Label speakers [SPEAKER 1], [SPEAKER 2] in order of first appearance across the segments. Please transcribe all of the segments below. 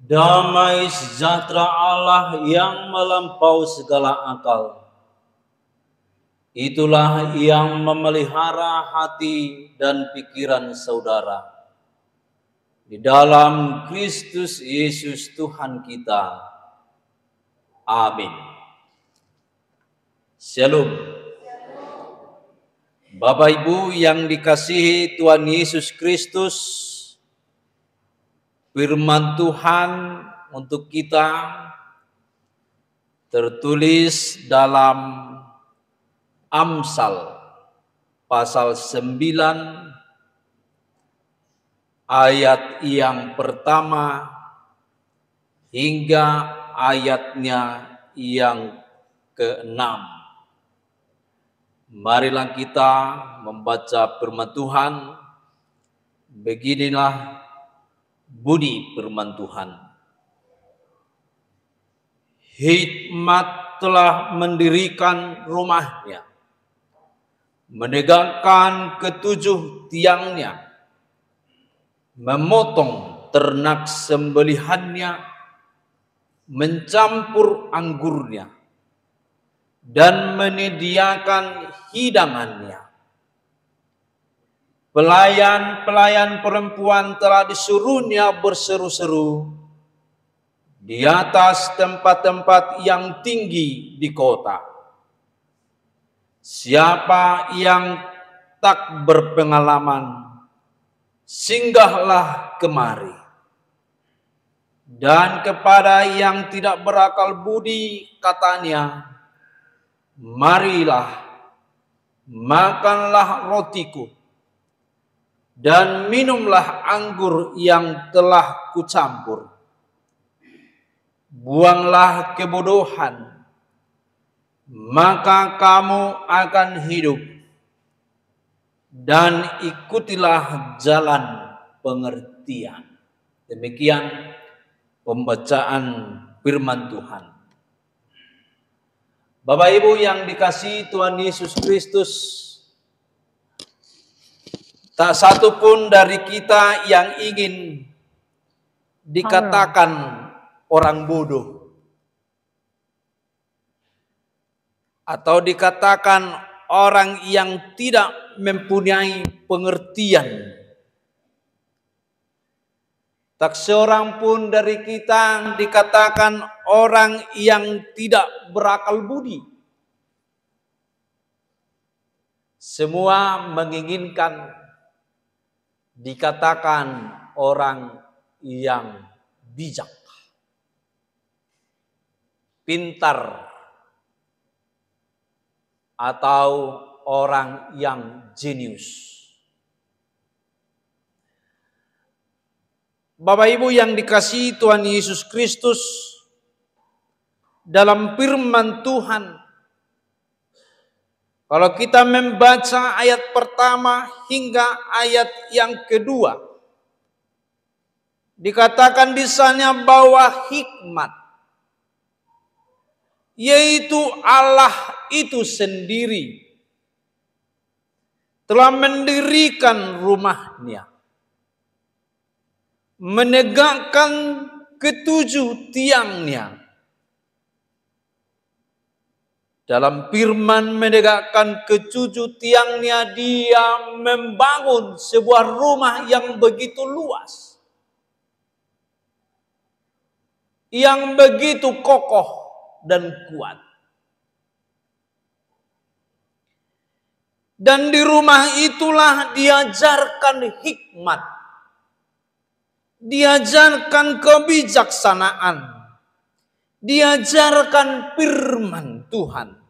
[SPEAKER 1] Damai sejahtera Allah yang melampaui segala akal. Itulah yang memelihara hati dan pikiran saudara di dalam Kristus Yesus Tuhan kita. Amin. Shalom. Bapak Ibu yang dikasihi Tuhan Yesus Kristus, firman Tuhan untuk kita tertulis dalam Amsal pasal 9 ayat yang pertama hingga ayatnya yang ke-6. Marilah kita membaca firman Tuhan. Beginilah bunyi firman Tuhan. Hikmat telah mendirikan rumahnya, menegakkan ketujuh tiangnya, memotong ternak sembelihannya, mencampur anggurnya, dan menyediakan hidangannya. Pelayan-pelayan perempuan telah disuruhnya berseru-seru di atas tempat-tempat yang tinggi di kota. Siapa yang tak berpengalaman, singgahlah kemari. Dan kepada yang tidak berakal budi katanya, marilah, makanlah rotiku, dan minumlah anggur yang telah kucampur. Buanglah kebodohan, maka kamu akan hidup, dan ikutilah jalan pengertian. Demikian pembacaan firman Tuhan. Bapak Ibu yang dikasihi Tuhan Yesus Kristus, tak satu pun dari kita yang ingin dikatakan orang bodoh atau dikatakan orang yang tidak mempunyai pengertian. Tak seorang pun dari kita dikatakan orang yang tidak berakal budi. Semua menginginkan dikatakan orang yang bijak, pintar, atau orang yang jenius. Bapak Ibu yang dikasihi Tuhan Yesus Kristus, dalam firman Tuhan, kalau kita membaca ayat pertama hingga ayat yang kedua, dikatakan di sana bahwa hikmat, yaitu Allah itu sendiri, telah mendirikan rumahnya, menegakkan ketujuh tiangnya. Dalam firman menegakkan ketujuh tiangnya, dia membangun sebuah rumah yang begitu luas, yang begitu kokoh dan kuat. Dan di rumah itulah diajarkan hikmat, diajarkan kebijaksanaan, diajarkan firman Tuhan.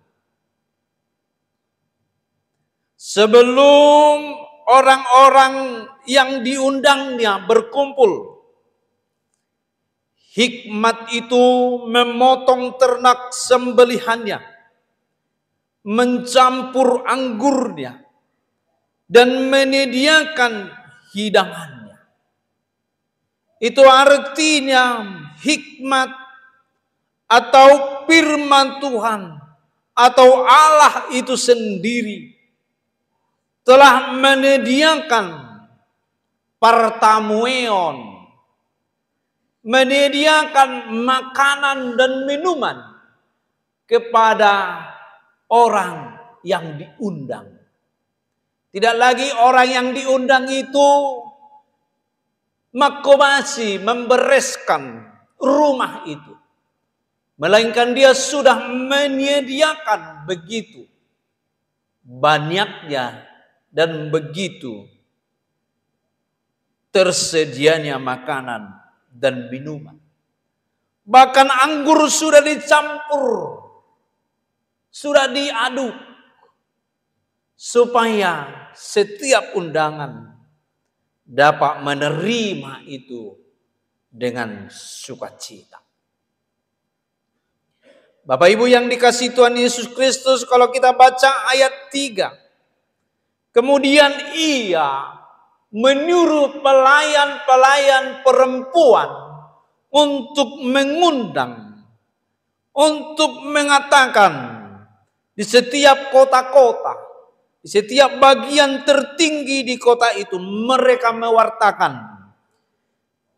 [SPEAKER 1] Sebelum orang-orang yang diundangnya berkumpul, hikmat itu memotong ternak sembelihannya, mencampur anggurnya, dan menyediakan hidangannya. Itu artinya hikmat atau firman Tuhan atau Allah itu sendiri telah menyediakan pertamuan, menyediakan makanan dan minuman kepada orang yang diundang. Tidak lagi orang yang diundang itu makomasi, membereskan rumah itu, melainkan dia sudah menyediakan begitu banyaknya dan begitu tersedianya makanan dan minuman. Bahkan anggur sudah dicampur, sudah diaduk, supaya setiap undangan dapat menerima itu dengan sukacita. Bapak Ibu yang dikasihi Tuhan Yesus Kristus, kalau kita baca ayat 3. Kemudian ia menyuruh pelayan-pelayan perempuan untuk mengundang, untuk mengatakan di setiap kota-kota, di setiap bagian tertinggi di kota itu, mereka mewartakan,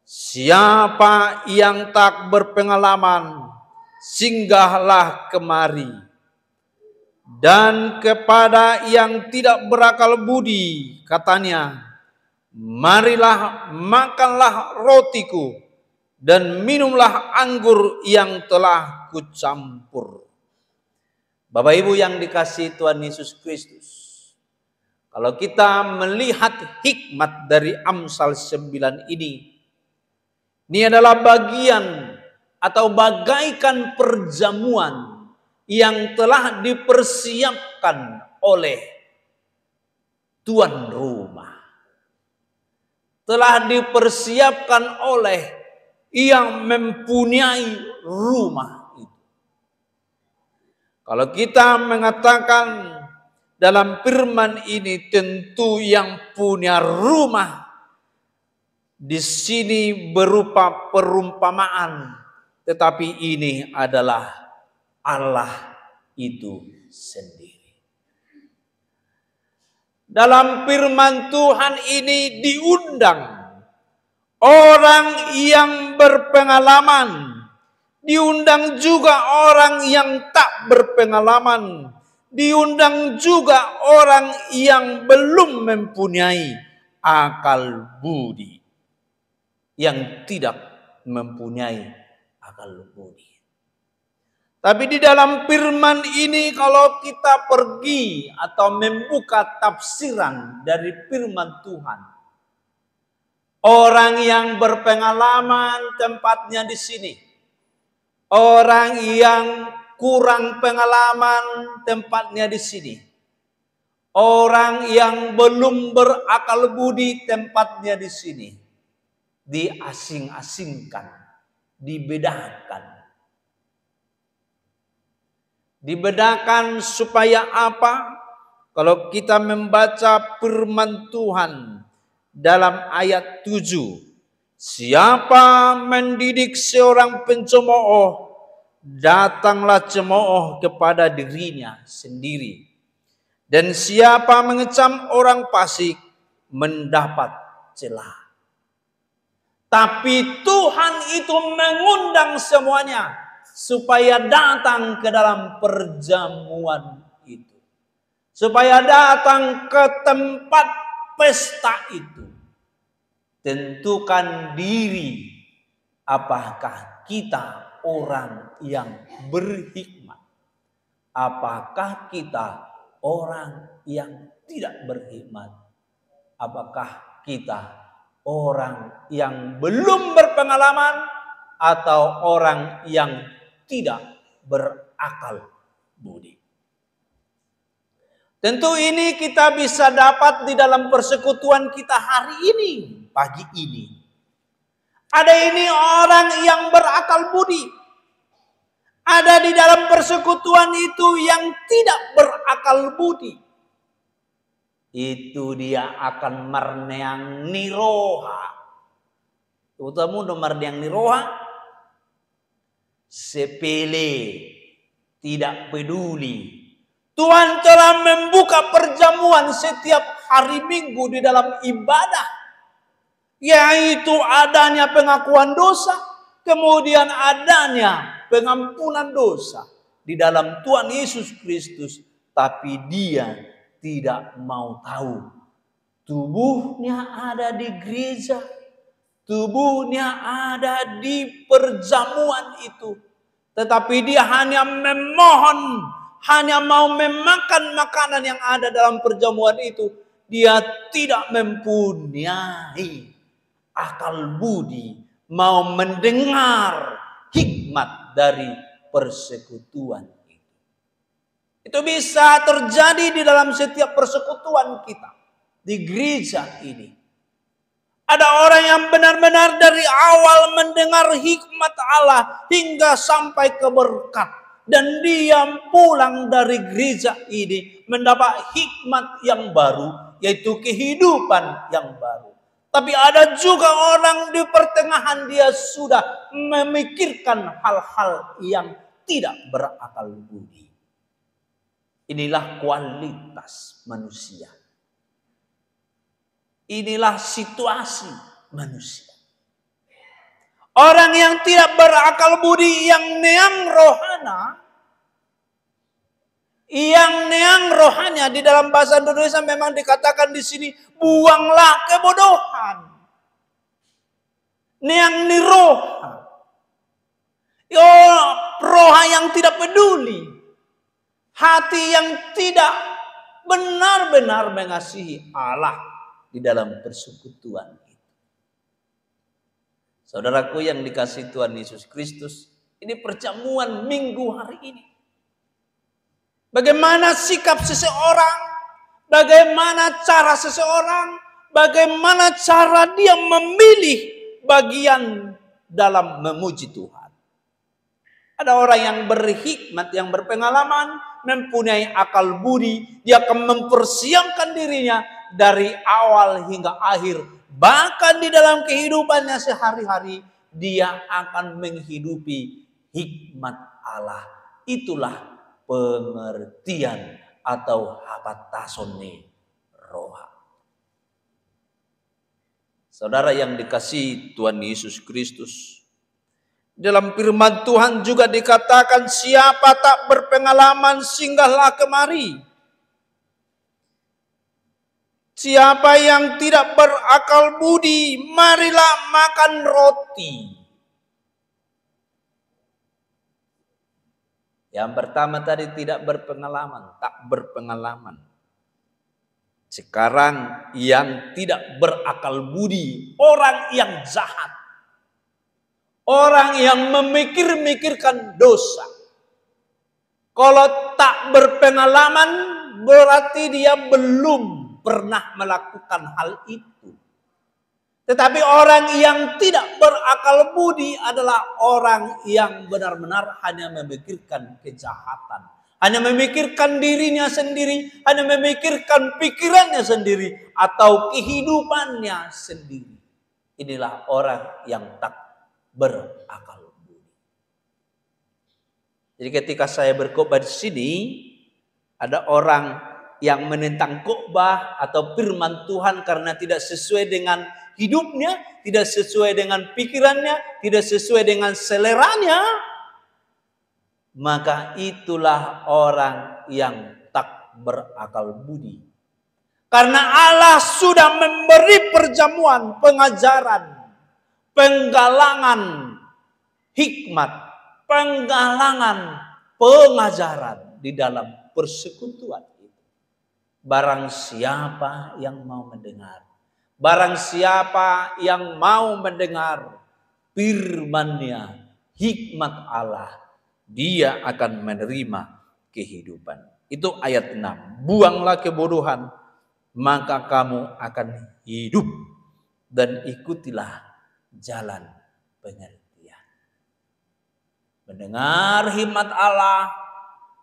[SPEAKER 1] siapa yang tak berpengalaman, singgahlah kemari. Dan kepada yang tidak berakal budi, katanya, marilah makanlah rotiku dan minumlah anggur yang telah kucampur. Bapak Ibu yang dikasihi Tuhan Yesus Kristus, kalau kita melihat hikmat dari Amsal 9 ini adalah bagian atau bagaikan perjamuan yang telah dipersiapkan oleh tuan rumah. Telah dipersiapkan oleh yang mempunyai rumah itu. Kalau kita mengatakan dalam firman ini, tentu yang punya rumah di sini berupa perumpamaan, tetapi ini adalah Allah itu sendiri. Dalam firman Tuhan ini diundang orang yang berpengalaman, diundang juga orang yang tak berpengalaman, diundang juga orang yang belum mempunyai akal budi, yang tidak mempunyai akal budi. Tapi di dalam firman ini, kalau kita pergi atau membuka tafsiran dari firman Tuhan, orang yang berpengalaman tempatnya di sini, orang yang kurang pengalaman tempatnya di sini, orang yang belum berakal budi tempatnya di sini, diasing-asingkan, dibedakan. Dibedakan supaya apa? Kalau kita membaca firman Tuhan dalam ayat 7. Siapa mendidik seorang pencemooh, datanglah cemooh kepada dirinya sendiri. Dan siapa mengecam orang fasik, mendapat celah. Tapi Tuhan itu mengundang semuanya supaya datang ke dalam perjamuan itu, supaya datang ke tempat pesta itu. Tentukan diri, apakah kita orang yang berhikmat, apakah kita orang yang tidak berhikmat, apakah kita orang yang belum berpengalaman atau orang yang tidak berakal budi. Tentu ini kita bisa dapat di dalam persekutuan kita hari ini, pagi ini. Ada ini orang yang berakal budi. Ada di dalam persekutuan itu yang tidak berakal budi. Itu dia akan marneang niroha. Utamu no marneang niroha. Sepele, tidak peduli. Tuhan telah membuka perjamuan setiap hari Minggu di dalam ibadah, yaitu adanya pengakuan dosa, kemudian adanya pengampunan dosa di dalam Tuhan Yesus Kristus, tapi dia tidak mau tahu. Tubuhnya ada di gereja, tubuhnya ada di perjamuan itu, tetapi dia hanya memohon, hanya mau memakan makanan yang ada dalam perjamuan itu. Dia tidak mempunyai akal budi mau mendengar hikmat dari persekutuan itu. Itu bisa terjadi di dalam setiap persekutuan kita di gereja ini. Ada orang yang benar-benar dari awal mendengar hikmat Allah hingga sampai ke berkat. Dan dia pulang dari gereja ini mendapat hikmat yang baru, yaitu kehidupan yang baru. Tapi ada juga orang di pertengahan dia sudah memikirkan hal-hal yang tidak berakal budi. Inilah kualitas manusia. Inilah situasi manusia. Orang yang tidak berakal budi, yang neang rohanya di dalam bahasa Indonesia memang dikatakan di sini, buanglah kebodohan. Neang ni roha. Roha yang tidak peduli. Hati yang tidak benar-benar mengasihi Allah di dalam persekutuan itu. Saudaraku yang dikasihi Tuhan Yesus Kristus, ini perjamuan minggu hari ini. Bagaimana sikap seseorang, bagaimana cara seseorang, bagaimana cara dia memilih bagian dalam memuji Tuhan. Ada orang yang berhikmat, yang berpengalaman, mempunyai akal budi, dia akan mempersiapkan dirinya dari awal hingga akhir. Bahkan di dalam kehidupannya sehari-hari, dia akan menghidupi hikmat Allah. Itulah pengertian atau hapatasone roha. Saudara yang dikasihi Tuhan Yesus Kristus, dalam firman Tuhan juga dikatakan, siapa tak berpengalaman singgahlah kemari. Siapa yang tidak berakal budi, marilah makan roti. Yang pertama tadi tidak berpengalaman, tak berpengalaman. Sekarang yang tidak berakal budi, orang yang jahat. Orang yang memikir-mikirkan dosa. Kalau tak berpengalaman, berarti dia belum pernah melakukan hal itu. Tetapi orang yang tidak berakal budi adalah orang yang benar-benar hanya memikirkan kejahatan. Hanya memikirkan dirinya sendiri, hanya memikirkan pikirannya sendiri, atau kehidupannya sendiri. Inilah orang yang tak berakal budi. Jadi ketika saya berkhotbah di sini, ada orang yang menentang khotbah atau firman Tuhan karena tidak sesuai dengan hidupnya, tidak sesuai dengan pikirannya, tidak sesuai dengan seleranya, maka itulah orang yang tak berakal budi. Karena Allah sudah memberi perjamuan, pengajaran, penggalangan hikmat, penggalangan pengajaran di dalam persekutuan itu. Barang siapa yang mau mendengar, barang siapa yang mau mendengar firman-Nya, hikmat Allah, dia akan menerima kehidupan. Itu ayat 6. Buanglah kebodohan, maka kamu akan hidup, dan ikutilah jalan pengertian. Mendengar hikmat Allah,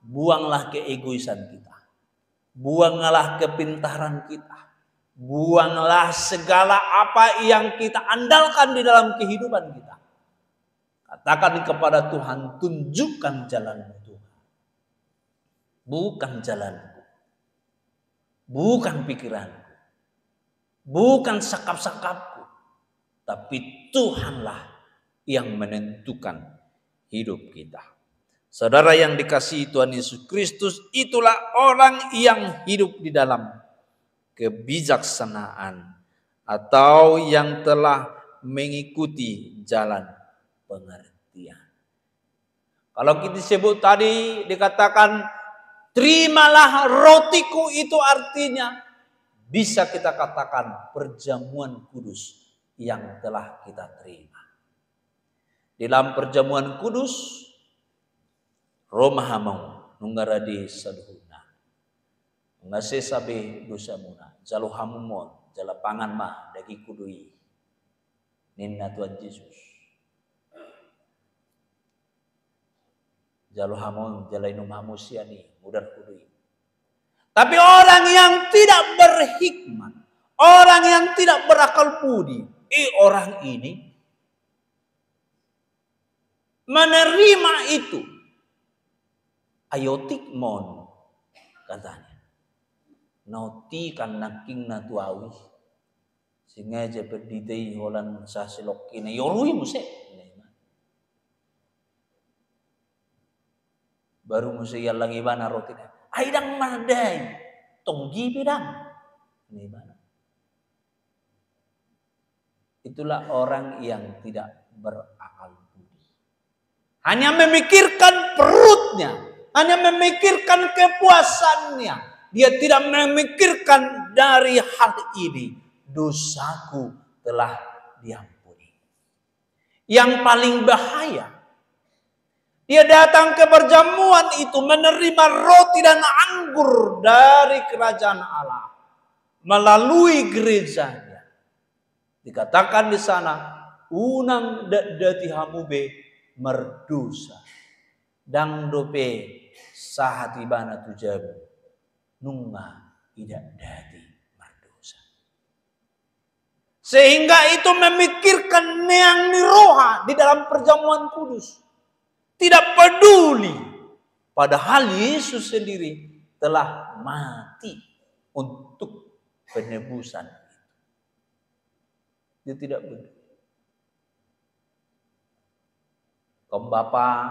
[SPEAKER 1] buanglah keegoisan kita. Buanglah kepintaran kita. Buanglah segala apa yang kita andalkan di dalam kehidupan kita. Katakan kepada Tuhan, tunjukkan jalanmu Tuhan. Bukan jalanku. Bukan pikiranku. Bukan sakap-sakapku. Tapi Tuhanlah yang menentukan hidup kita. Saudara yang dikasihi Tuhan Yesus Kristus, itulah orang yang hidup di dalam kebijaksanaan atau yang telah mengikuti jalan pengertian. Kalau kita sebut tadi dikatakan terimalah rotiku, itu artinya bisa kita katakan perjamuan kudus yang telah kita terima. Dalam perjamuan kudus, Roma hamau nungaradi saduhuna. Ngase sabe dosa muna, jalo hamumon, jala pangan mah dagi kudui. Ninna Tuhan Yesus. Jalo hamon, jala inum hamusiani, mudar kudui. Tapi orang yang tidak berhikmat, orang yang tidak berakal budi, orang ini menerima itu. Ayotik mon katanya. Nauti kan naking natuawi. Sehingga aja berdidai holan sasilok kina yorui muse. Baru muse yalang ibana roti. Aidang madai. Tonggi bidang. Itulah orang yang tidak berakal budi. Hanya memikirkan perutnya. Hanya memikirkan kepuasannya. Dia tidak memikirkan dari hal ini. Dosaku telah diampuni. Yang paling bahaya. Dia datang ke perjamuan itu menerima roti dan anggur dari kerajaan Allah. Melalui gerejanya. Dikatakan di sana. Unang dati hamube merdosa. Dang dope sahati bana tujabu nunga tidak dati mardosa. Sehingga itu memikirkan neang niroha di dalam perjamuan kudus. Tidak peduli. Padahal Yesus sendiri telah mati untuk penebusan. Dia tidak peduli. Kaum bapak,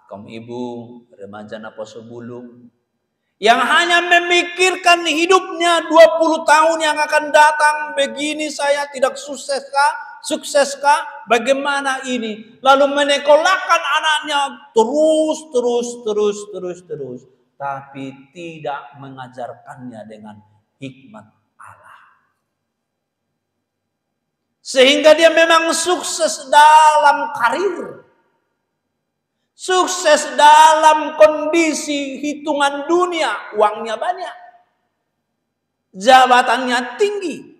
[SPEAKER 1] kaum ibu, remaja napa sebelum yang hanya memikirkan hidupnya 20 tahun yang akan datang, begini saya tidak sukseskah, bagaimana ini, lalu menekolahkan anaknya terus, tapi tidak mengajarkannya dengan hikmat Allah. Sehingga dia memang sukses dalam karir. Sukses dalam kondisi hitungan dunia, uangnya banyak, jabatannya tinggi,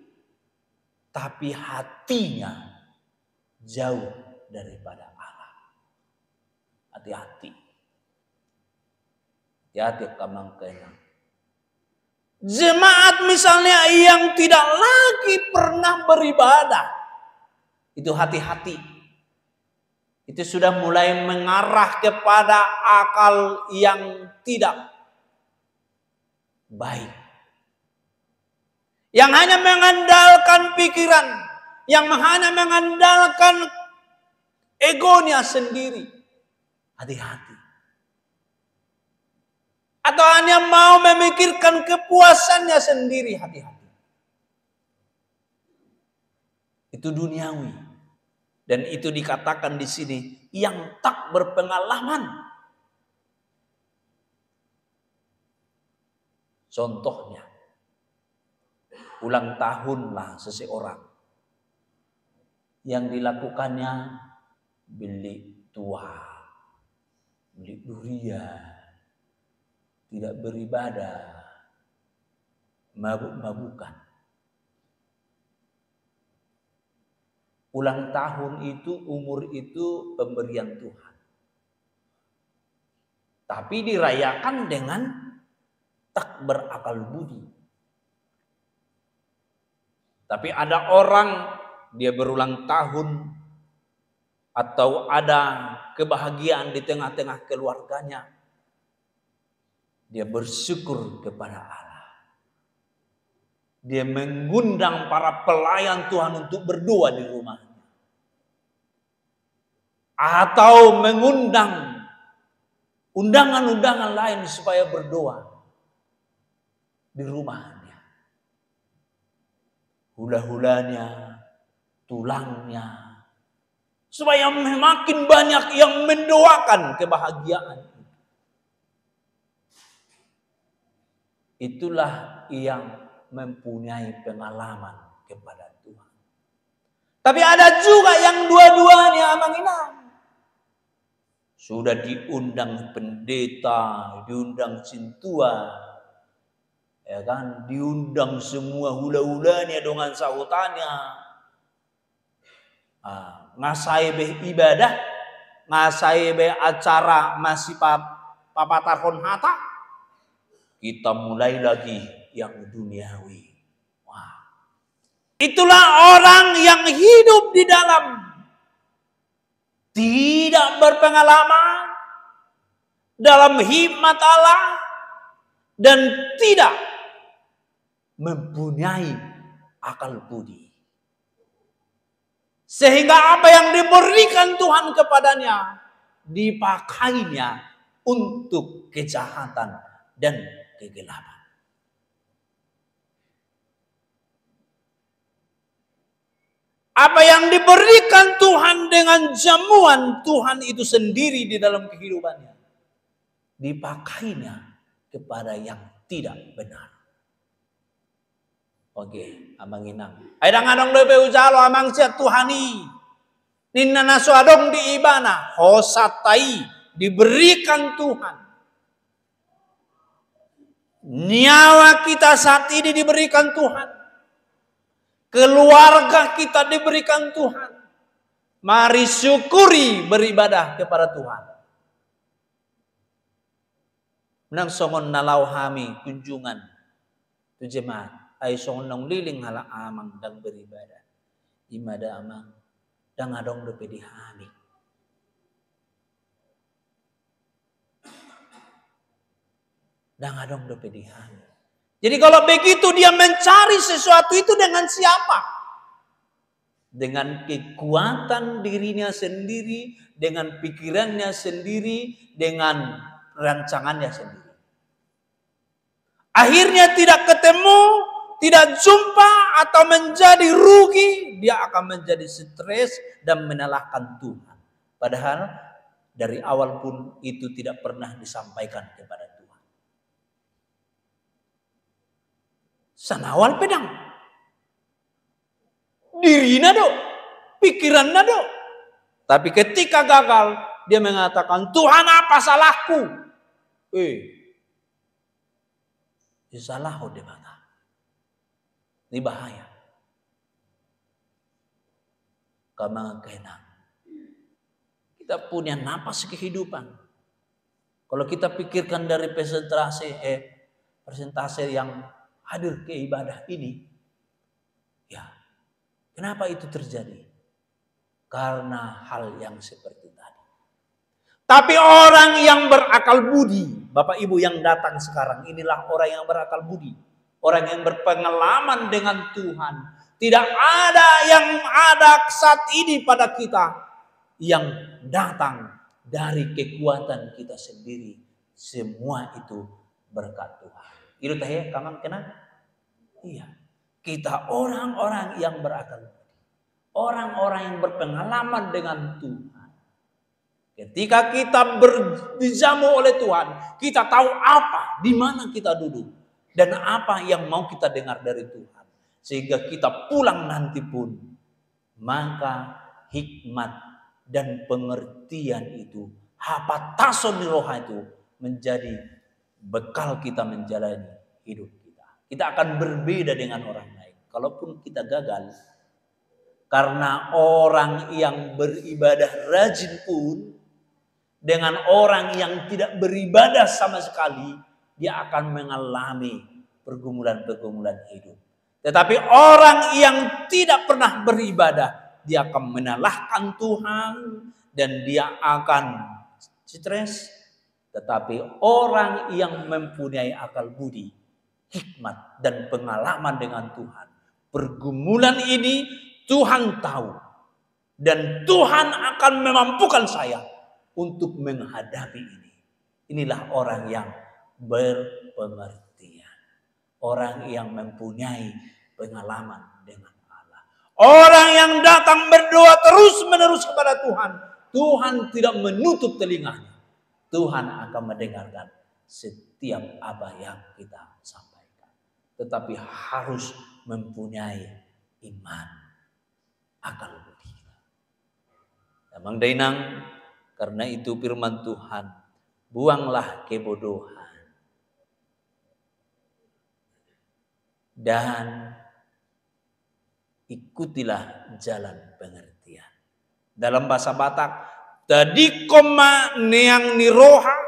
[SPEAKER 1] tapi hatinya jauh daripada Allah. Hati-hati, hati-hati kamang kenang. Jemaat misalnya yang tidak lagi pernah beribadah, itu hati-hati. Itu sudah mulai mengarah kepada akal yang tidak baik. Yang hanya mengandalkan pikiran. Yang hanya mengandalkan egonya sendiri. Hati-hati. Atau hanya mau memikirkan kepuasannya sendiri. Hati-hati. Itu duniawi. Dan itu dikatakan di sini yang tak berpengalaman. Contohnya, ulang tahunlah seseorang yang dilakukannya beli tua, beli durian, tidak beribadah, mabuk-mabukan. Ulang tahun itu, umur itu pemberian Tuhan. Tapi dirayakan dengan tak berakal budi. Tapi ada orang, dia berulang tahun, atau ada kebahagiaan di tengah-tengah keluarganya. Dia bersyukur kepada Allah. Dia mengundang para pelayan Tuhan untuk berdoa di rumahnya. atau mengundang undangan-undangan lain supaya berdoa di rumahnya. Hula-hulanya, tulangnya, supaya makin banyak yang mendoakan kebahagiaan. Itulah yang mempunyai pengalaman kepada Tuhan. Tapi ada juga yang dua-duanya menginang. Sudah diundang pendeta, diundang cintua, ya kan, diundang semua hula-hulanya dengan sautannya. Ngasai be ibadah, ngasai be acara masih papatarhon hata, kita mulai lagi yang duniawi. Wah. Itulah orang yang hidup di dalam tidak berpengalaman dalam hikmat Allah dan tidak mempunyai akal budi. Sehingga apa yang diberikan Tuhan kepadanya dipakainya untuk kejahatan dan kegelapan. Apa yang diberikan Tuhan dengan jamuan Tuhan itu sendiri di dalam kehidupannya, dipakainya kepada yang tidak benar. Oke, amang inang. Aidang adong lepe ujalo amang siat Tuhani. Ninna naso adong di ibana. Hosatai diberikan Tuhan. Nyawa kita saat ini diberikan Tuhan. Keluarga kita diberikan Tuhan. Mari syukuri beribadah kepada Tuhan. Nang songon nalau hami kunjungan tu jemaat. Ay songon nang liling hala amang dang beribadah. Imada amang dang adong dope di hami. Dang adong dope di hami. Jadi kalau begitu dia mencari sesuatu itu dengan siapa? Dengan kekuatan dirinya sendiri, dengan pikirannya sendiri, dengan rancangannya sendiri. Akhirnya tidak ketemu, tidak jumpa atau menjadi rugi, dia akan menjadi stres dan menyalahkan Tuhan. Padahal dari awal pun itu tidak pernah disampaikan kepada Tuhan. Sanawal pedang. Dirinya do, pikirannya do. Tapi ketika gagal, dia mengatakan, Tuhan apa salahku? Salah de mata. Ini bahaya. Kamang kenang. Kita punya napas kehidupan. Kalau kita pikirkan dari persentase yang hadir ke ibadah ini, ya, kenapa itu terjadi? Karena hal yang seperti tadi. Tapi orang yang berakal budi, Bapak Ibu yang datang sekarang, inilah orang yang berakal budi. Orang yang berpengalaman dengan Tuhan. Tidak ada yang ada saat ini pada kita yang datang dari kekuatan kita sendiri. Semua itu berkat Tuhan. Itu teh kamang kena? Iya. Kita orang-orang yang berakal budi. Orang-orang yang berpengalaman dengan Tuhan. Ketika kita dijamu oleh Tuhan, kita tahu apa, di mana kita duduk, dan apa yang mau kita dengar dari Tuhan. Sehingga kita pulang nanti pun, maka hikmat dan pengertian itu, hapatason roha itu menjadi bekal kita menjalani hidup kita. Kita akan berbeda dengan orang lain. Kalaupun kita gagal, karena orang yang beribadah rajin pun dengan orang yang tidak beribadah sama sekali, dia akan mengalami pergumulan-pergumulan hidup. Tetapi orang yang tidak pernah beribadah, dia akan menyalahkan Tuhan dan dia akan stres. Tetapi orang yang mempunyai akal budi, hikmat dan pengalaman dengan Tuhan, pergumulan ini Tuhan tahu. Dan Tuhan akan memampukan saya untuk menghadapi ini. Inilah orang yang berpengertian. Orang yang mempunyai pengalaman dengan Allah. Orang yang datang berdoa terus-menerus kepada Tuhan. Tuhan tidak menutup telinganya. Tuhan akan mendengarkan setiap apa yang kita sampaikan. Tetapi harus mempunyai iman, akal budi. Damang dainang, karena itu firman Tuhan, buanglah kebodohan dan ikutilah jalan pengertian. Dalam bahasa Batak, tadi koma neang niroha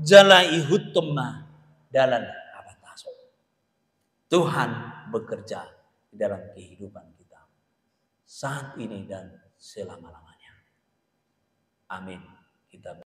[SPEAKER 1] jala ihutoma dalam abataso. Tuhan bekerja di dalam kehidupan kita saat ini dan selama-lamanya. Amin. Kita